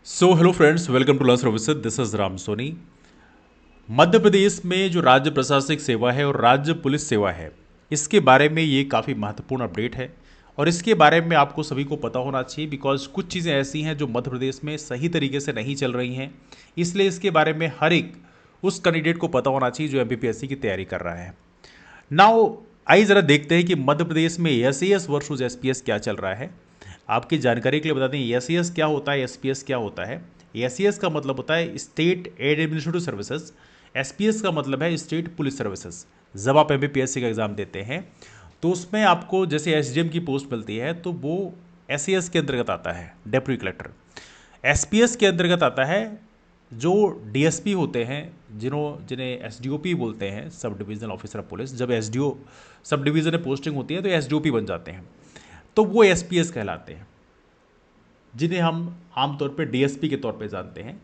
So hello friends, welcome to learn services. This is Ram Soni. Madhya Pradesh में जो राज्य प्रशासनिक सेवा है और राज्य पुलिस सेवा है, इसके बारे में ये काफ़ी महत्वपूर्ण अपडेट है और इसके बारे में आपको सभी को पता होना चाहिए बिकॉज कुछ चीज़ें ऐसी हैं जो मध्य प्रदेश में सही तरीके से नहीं चल रही हैं। इसलिए इसके बारे में हर एक उस कैंडिडेट को पता होना चाहिए जो एमपीपीएससी की तैयारी कर रहा है। नाउ आइए ज़रा देखते हैं कि मध्य प्रदेश में एस वर्सेस एसपीएस क्या चल रहा है। आपकी जानकारी के लिए बता दें एस क्या होता है, एसपीएस क्या होता है। एस का मतलब होता है state ad administrative services, SPS का मतलब है स्टेट पुलिस सर्विसेज। जब आप एमपीपीएससी का एग्ज़ाम देते हैं तो उसमें आपको जैसे एसडीएम की पोस्ट मिलती है तो वो एस के अंतर्गत आता है, डेप्यूटी कलेक्टर। एसपीएस के अंतर्गत आता है जो डीएसपी होते हैं, जिन्हें एसडीओपी बोलते हैं, sub divisional officer of police. जब एसडीओ सब डिवीज़न में पोस्टिंग होती है तो एसडीओपी बन जाते हैं, तो वो एसपीएस कहलाते हैं, जिन्हें हम आमतौर पर डीएसपी के तौर पे जानते हैं।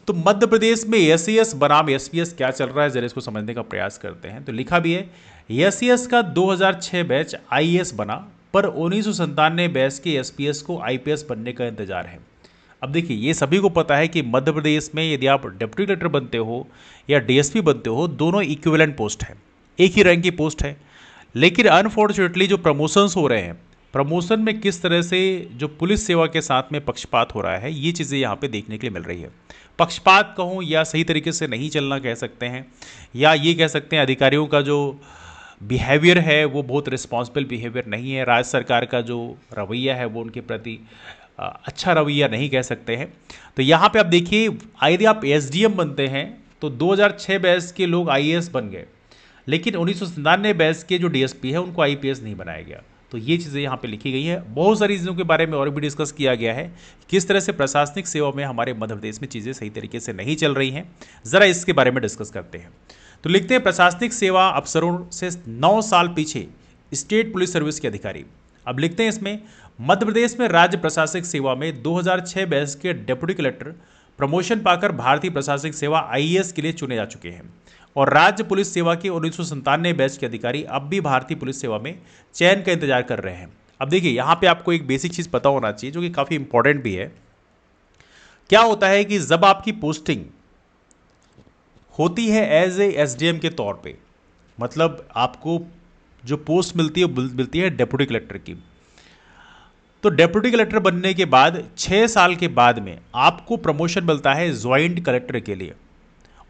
तो मध्य प्रदेश में एस बनाम एसपीएस क्या चल रहा है, जरा इसको समझने का प्रयास करते हैं। तो लिखा भी है एस का 2006 बैच आईएएस बना, पर 1997 बैच के एसपीएस को आईपीएस बनने का इंतजार है। अब देखिए, ये सभी को पता है कि मध्य प्रदेश में यदि आप डिप्टी कलेक्टर बनते हो या डीएसपी बनते हो, दोनों इक्विवेलेंट पोस्ट है, एक ही रैंक की पोस्ट है। लेकिन अनफॉर्चुनेटली जो प्रमोशंस हो रहे हैं, प्रमोशन में किस तरह से जो पुलिस सेवा के साथ में पक्षपात हो रहा है, ये चीज़ें यहाँ पे देखने के लिए मिल रही है। पक्षपात कहूँ या सही तरीके से नहीं चलना कह सकते हैं, या ये कह सकते हैं अधिकारियों का जो बिहेवियर है वो बहुत रिस्पॉन्सिबल बिहेवियर नहीं है। राज्य सरकार का जो रवैया है वो उनके प्रति अच्छा रवैया नहीं कह सकते हैं। तो यहाँ पे आप देखिए, यदि आप एसडीएम बनते हैं तो 2006 बैच के लोग आईएएस बन गए, लेकिन 1997 बैच के जो डीएसपी है उनको आईपीएस नहीं बनाया गया। तो ये चीज़ें यहाँ पे लिखी गई है। बहुत सारी चीज़ों के बारे में और भी डिस्कस किया गया है, किस तरह से प्रशासनिक सेवा में हमारे मध्य प्रदेश में चीज़ें सही तरीके से नहीं चल रही हैं। ज़रा इसके बारे में डिस्कस करते हैं। तो लिखते हैं प्रशासनिक सेवा अफसरों से 9 साल पीछे स्टेट पुलिस सर्विस के अधिकारी। अब लिखते हैं इसमें मध्य प्रदेश में राज्य प्रशासनिक सेवा में 2006 बैच के डेप्यूटी कलेक्टर प्रमोशन पाकर भारतीय प्रशासनिक सेवा आईएएस के लिए चुने जा चुके हैं और राज्य पुलिस सेवा के 1997 बैच के अधिकारी अब भी भारतीय पुलिस सेवा में चयन का इंतजार कर रहे हैं। अब देखिए, यहाँ पे आपको एक बेसिक चीज़ पता होना चाहिए जो कि काफ़ी इंपॉर्टेंट भी है। क्या होता है कि जब आपकी पोस्टिंग होती है एज ए एसडीएम के तौर पे, मतलब आपको जो पोस्ट मिलती है डेप्यूटी कलेक्टर की, तो डेप्यूटी कलेक्टर बनने के बाद 6 साल के बाद में आपको प्रमोशन मिलता है ज्वाइंट कलेक्टर के लिए,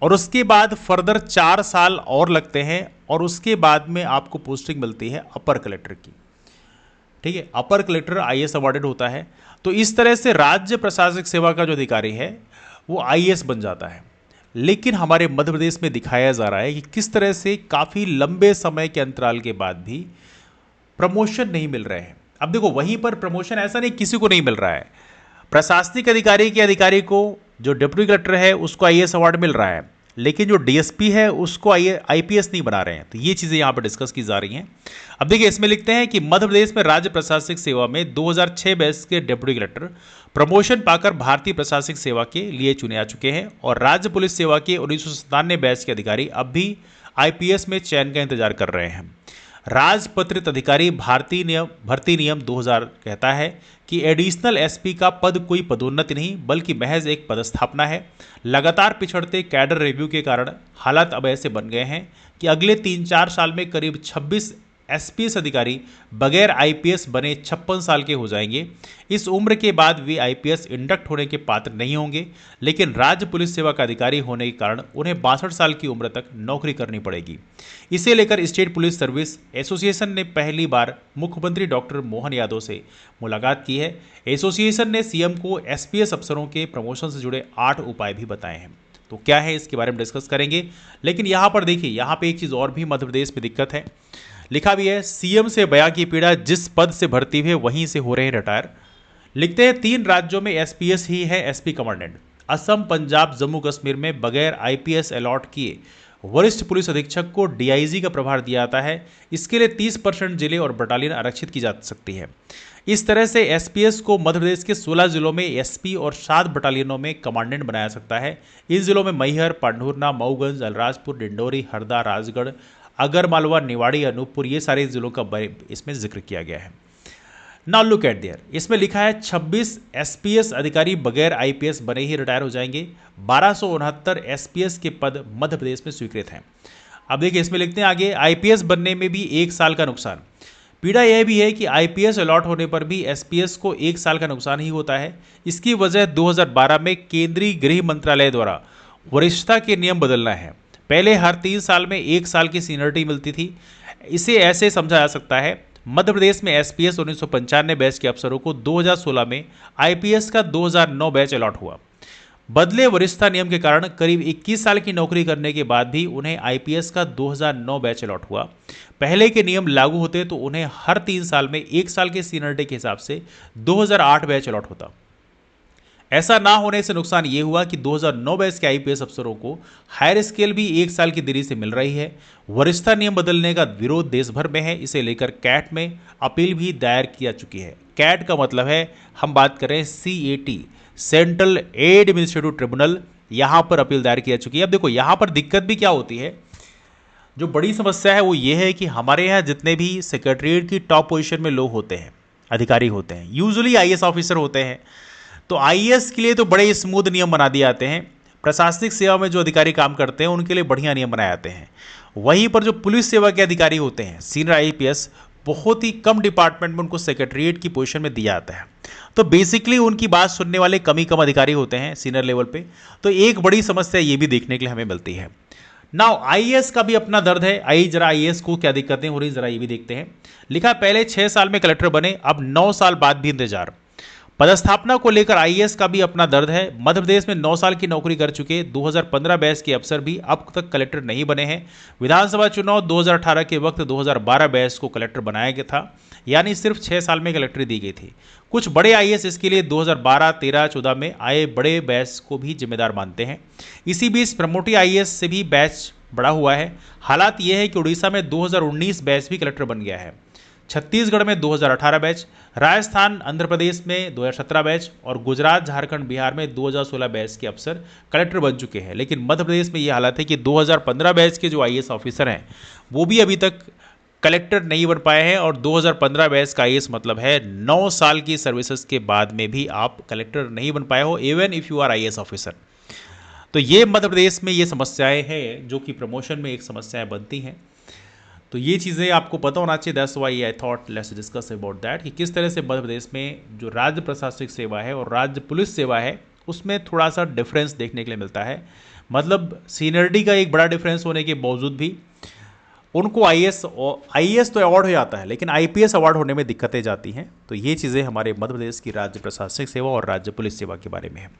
और उसके बाद फर्दर 4 साल और लगते हैं और उसके बाद में आपको पोस्टिंग मिलती है अपर कलेक्टर की। ठीक है, अपर कलेक्टर आईएएस अवॉर्डेड होता है। तो इस तरह से राज्य प्रशासनिक सेवा का जो अधिकारी है वो आईएएस बन जाता है। लेकिन हमारे मध्य प्रदेश में दिखाया जा रहा है कि किस तरह से काफ़ी लंबे समय के अंतराल के बाद भी प्रमोशन नहीं मिल रहे हैं। अब देखो, वहीं पर प्रमोशन ऐसा नहीं किसी को नहीं मिल रहा है। प्रशासनिक अधिकारी के अधिकारी को, जो डिप्टी कलेक्टर है उसको आईएएस अवार्ड मिल रहा है, लेकिन जो डीएसपी है उसको आईपीएस नहीं बना रहे हैं। तो ये चीज़ें यहाँ पर डिस्कस की जा रही हैं। अब देखिए, इसमें लिखते हैं कि मध्य प्रदेश में राज्य प्रशासनिक सेवा में 2006 बैच के डिप्टी कलेक्टर प्रमोशन पाकर भारतीय प्रशासनिक सेवा के लिए चुने जा चुके हैं और राज्य पुलिस सेवा के 1997 बैच के अधिकारी अब भी आईपीएस में चयन का इंतजार कर रहे हैं। राजपत्रित अधिकारी भर्ती नियम 2000 कहता है कि एडिशनल एसपी का पद कोई पदोन्नति नहीं बल्कि महज एक पदस्थापना है। लगातार पिछड़ते कैडर रिव्यू के कारण हालात अब ऐसे बन गए हैं कि अगले 3-4 साल में करीब 26 एसपीएस अधिकारी बगैर आईपीएस बने 56 साल के हो जाएंगे। इस उम्र के बाद वे आईपीएस इंडक्ट होने के पात्र नहीं होंगे, लेकिन राज्य पुलिस सेवा का अधिकारी होने के कारण उन्हें 62 साल की उम्र तक नौकरी करनी पड़ेगी। इसे लेकर स्टेट पुलिस सर्विस एसोसिएशन ने पहली बार मुख्यमंत्री डॉक्टर मोहन यादव से मुलाकात की है। एसोसिएशन ने सीएम को एसपीएस अफसरों के प्रमोशन से जुड़े 8 उपाय भी बताए हैं। तो क्या है इसके बारे में डिस्कस करेंगे। लेकिन यहाँ पर देखिए, यहाँ पे एक चीज़ और भी मध्य प्रदेश में दिक्कत है। लिखा भी है, सीएम से बया की पीड़ा, जिस पद से भर्ती हुए वहीं से हो रहे हैं रिटायर। लिखते हैं 3 राज्यों में एसपीएस ही है एसपी कमांडेंट। असम, पंजाब, जम्मू कश्मीर में बगैर आईपीएस अलॉट किए वरिष्ठ पुलिस अधीक्षक को डीआईजी का प्रभार दिया जाता है। इसके लिए 30% जिले और बटालियन आरक्षित की जा सकती है। इस तरह से एसपीएस को मध्य प्रदेश के 16 जिलों में एसपी और 7 बटालियनों में कमांडेंट बनाया सकता है। इन जिलों में मैहर, पांढुरना, मऊगंज, अलीराजपुर, डिंडोरी, हरदा, राजगढ़, अगर मालवा, निवाड़ी, अनूपपुर, ये सारे जिलों का इसमें जिक्र किया गया है। नाउ लुक एट देयर, इसमें लिखा है 26 एसपीएस अधिकारी बगैर आईपीएस बने ही रिटायर हो जाएंगे। 1269 एसपीएस के पद मध्य प्रदेश में स्वीकृत हैं। अब देखिए इसमें लिखते हैं आगे, आईपीएस बनने में भी 1 साल का नुकसान। पीड़ा यह भी है कि आईपीएस अलॉट होने पर भी एसपीएस को 1 साल का नुकसान ही होता है। इसकी वजह 2012 में केंद्रीय गृह मंत्रालय द्वारा वरिष्ठता के नियम बदलना है। पहले हर 3 साल में 1 साल की सीनियरिटी मिलती थी। इसे ऐसे समझा जा सकता है, मध्य प्रदेश में एसपीएस 1995 बैच के अफसरों को 2016 में आईपीएस का 2009 बैच अलॉट हुआ। बदले वरिष्ठता नियम के कारण करीब 21 साल की नौकरी करने के बाद भी उन्हें आईपीएस का 2009 बैच अलॉट हुआ। पहले के नियम लागू होते तो उन्हें हर 3 साल में 1 साल के सीनियरिटी के हिसाब से 2008 बैच अलॉट होता। ऐसा ना होने से नुकसान ये हुआ कि 2009 बैच के आईपीएस अफसरों को हायर स्केल भी 1 साल की देरी से मिल रही है। वरिष्ठता नियम बदलने का विरोध देश भर में है। इसे लेकर कैट में अपील भी दायर की जा चुकी है। कैट का मतलब है, हम बात करें CAT, सेंट्रल एडमिनिस्ट्रेटिव ट्रिब्यूनल, यहाँ पर अपील दायर की जा चुकी है। अब देखो यहाँ पर दिक्कत भी क्या होती है, जो बड़ी समस्या है वो ये है कि हमारे यहाँ जितने भी सेक्रेटरीट की टॉप पोजीशन में लोग होते हैं, अधिकारी होते हैं, यूजुअली आईएएस ऑफिसर होते हैं। तो आईएएस के लिए तो बड़े स्मूथ नियम बना दिए जाते हैं। प्रशासनिक सेवा में जो अधिकारी काम करते हैं उनके लिए बढ़िया नियम बनाए जाते हैं। वहीं पर जो पुलिस सेवा के अधिकारी होते हैं, सीनियर आईपीएस, बहुत ही कम डिपार्टमेंट में उनको सेक्रेटरीट की पोजीशन में दिया जाता है। तो बेसिकली उनकी बात सुनने वाले कम अधिकारी होते हैं सीनियर लेवल पे। तो एक बड़ी समस्या ये भी देखने के लिए हमें मिलती है। नाउ आईएएस का भी अपना दर्द है। आइए जरा आईएएस को क्या दिक्कतें हो रही जरा ये भी देखते हैं। लिखा पहले 6 साल में कलेक्टर बने, अब 9 साल बाद भी इंतजार। पदस्थापना को लेकर आईएएस का भी अपना दर्द है। मध्य प्रदेश में 9 साल की नौकरी कर चुके 2015 बैच के अफसर भी अब तक कलेक्टर नहीं बने हैं। विधानसभा चुनाव 2018 के वक्त 2012 बैच को कलेक्टर बनाया गया था, यानी सिर्फ 6 साल में कलेक्टरी दी गई थी। कुछ बड़े आईएएस इसके लिए 2012, 13, 14 में आए बड़े बैच को भी जिम्मेदार मानते हैं। इसी बीच प्रमोटी आईएएस से भी बैच बड़ा हुआ है। हालात यह है कि उड़ीसा में 2019 बैच भी कलेक्टर बन गया है, छत्तीसगढ़ में 2018 बैच, राजस्थान आंध्र प्रदेश में 2017 बैच और गुजरात झारखंड बिहार में 2016 बैच के अफसर कलेक्टर बन चुके हैं। लेकिन मध्य प्रदेश में ये हालत है कि 2015 बैच के जो आईएएस ऑफिसर हैं वो भी अभी तक कलेक्टर नहीं बन पाए हैं। और 2015 बैच का आईएएस मतलब है 9 साल की सर्विसेज के बाद में भी आप कलेक्टर नहीं बन पाए हो, even if you are IAS officer. तो ये मध्य प्रदेश में ये समस्याएं हैं जो कि प्रमोशन में एक समस्याएं बनती हैं। तो ये चीज़ें आपको पता होना चाहिए। That's why I thought let's discuss about that कि किस तरह से मध्य प्रदेश में जो राज्य प्रशासनिक सेवा है और राज्य पुलिस सेवा है उसमें थोड़ा सा डिफरेंस देखने के लिए मिलता है। मतलब सीनियरिटी का एक बड़ा डिफरेंस होने के बावजूद भी उनको आईएएस तो अवार्ड हो जाता है, लेकिन आईपीएस अवार्ड होने में दिक्कतें जाती हैं। तो ये चीज़ें हमारे मध्य प्रदेश की राज्य प्रशासनिक सेवा और राज्य पुलिस सेवा के बारे में है।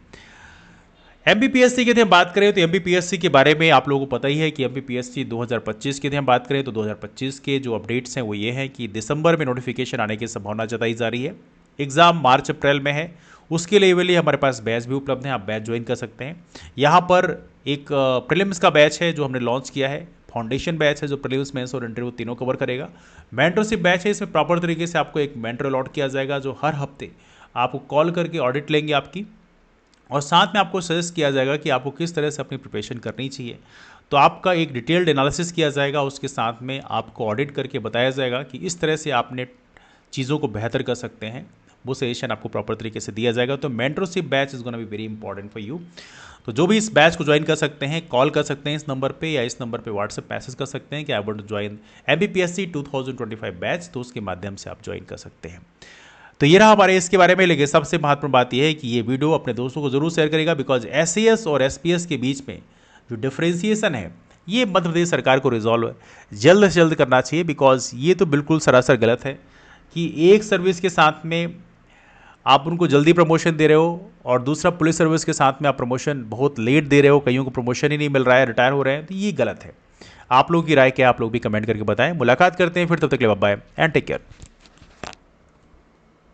एमपीपीएससी की यदि हम बात करें तो एमपीपीएससी के बारे में आप लोगों को पता ही है कि एमपीपीएससी 2025 की यदि हम बात करें तो 2025 के जो अपडेट्स हैं वो ये हैं कि दिसंबर में नोटिफिकेशन आने की संभावना जताई जा रही है। एग्ज़ाम मार्च अप्रैल में है। उसके लिए हमारे पास बैच भी उपलब्ध है, आप बैच ज्वाइन कर सकते हैं। यहाँ पर एक प्रीलिम्स का बैच है जो हमने लॉन्च किया है, फाउंडेशन बैच है जो प्रीलिम्स, मेंस और इंटरव्यू तीनों कवर करेगा। मेंटरशिप बैच है, इसमें प्रॉपर तरीके से आपको एक मेंटर अलॉट किया जाएगा जो हर हफ्ते आपको कॉल करके ऑडिट लेंगे आपकी, और साथ में आपको सजेस्ट किया जाएगा कि आपको किस तरह से अपनी प्रिपरेशन करनी चाहिए। तो आपका एक डिटेल्ड एनालिसिस किया जाएगा, उसके साथ में आपको ऑडिट करके बताया जाएगा कि इस तरह से आपने चीज़ों को बेहतर कर सकते हैं। वो सजेशन आपको प्रॉपर तरीके से दिया जाएगा। तो mentorship batch is gonna be very important for you. तो जो भी इस बैच को ज्वाइन कर सकते हैं, कॉल कर सकते हैं इस नंबर पे या इस नंबर पे व्हाट्सएप मैसेज कर सकते हैं कि I want to join MPPSC 2025 batch, तो उसके माध्यम से आप ज्वाइन कर सकते हैं। तो ये रहा हमारे इसके बारे में। लेकिन सबसे महत्वपूर्ण बात यह है कि ये वीडियो अपने दोस्तों को जरूर शेयर करेगा, बिकॉज एसएएस और एसपीएस के बीच में जो डिफ्रेंसिएशन है ये मध्य प्रदेश सरकार को रिजॉल्व जल्द से जल्द करना चाहिए। बिकॉज ये तो बिल्कुल सरासर गलत है कि एक सर्विस के साथ में आप उनको जल्दी प्रमोशन दे रहे हो और दूसरा पुलिस सर्विस के साथ में आप प्रमोशन बहुत लेट दे रहे हो, कईयों को प्रमोशन ही नहीं मिल रहा है, रिटायर हो रहे हैं। तो ये गलत है। आप लोगों की राय क्या, आप लोग भी कमेंट करके बताएं। मुलाकात करते हैं फिर, तब तक के लिए bye bye and take care.